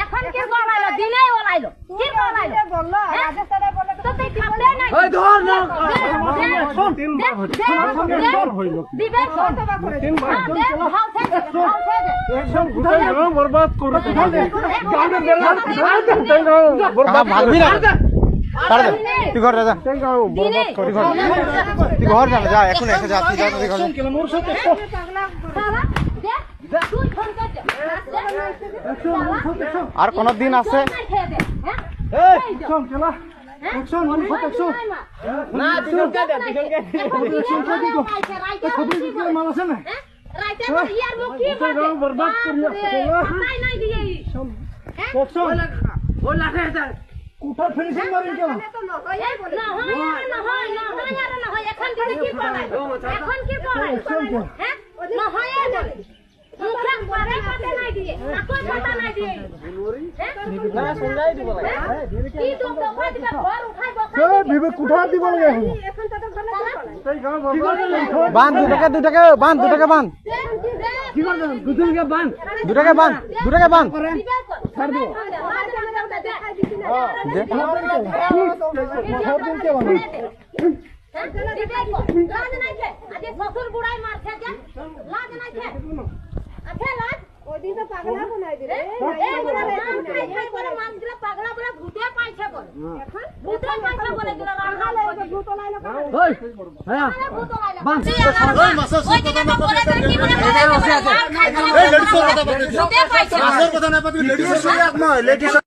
এখন কি বলাইলো দিনেই বলাইলো কি বলাইলো বললো রাজস্থানে বলে তো তুই খাবে না ওই ধর না তিনবার হইলো দিবে কতবার করে তিনবার ভাও থেকে একদম গুটাই গেল বরবাদ করে গাউনে বেলা বরবাদ ভাগবি না পারে তুই ঘর যা বরবাদ করি ঘর তুই ঘর যা এখন এসে যা তুই যা তুই ঘর কেন মোর সাথে বাবা দেখ তুই ফোন কর দে আর কোন দিন আছে এই চল চলা অ্যাকশন ওয়ান ফট অ্যাকশন না দিগলকে দে দিগলকে খবর কি মাল আছে না রাইতে ইয়ার মুখ কি করে বরবাদ করিয়া নাই নাই দিয়ে অ্যাকশন ও লাঠে দে কুঠার ফিনিশিং মারিন কেন না হয় এখন দিদি কি পড়াই এখন কি পড়াই হ্যাঁ না হয় বলে মুখে পরে কথা নাই দিয়ে আকো কথা নাই দিয়ে না শুনলাই দিব লাগে কি তো দফা দিবা ঘর উঠাই বসাই এ বিবে কুঠা দিব লাগে এখন তো ঘর না তাই গাও বান 2 টাকা বান 2 টাকা বান কি করবেন 2 টাকা বান 2 টাকা বান 2 টাকা বান ছাড় দিও দে লাজ নাই কে আজে শ্বশুর বুড়াই মারছে যে লাজ নাই কে আচ্ছা লাজ ওই দিন তো পাগলা বানাই দিলে এই করে মান দিলে পাগলা বলে ভূতে পাইছে বলে এখন ভূতে পাইছে বলে দিল রাখা লাগে ভূত লাইলো ওই হ্যাঁ ভূত লাইলো বান ওই মাসা সে কথা না বলে কি বলে এই লেডিস কথা বলে ভূতে পাইছে মাসের কথা না বলে লেডিস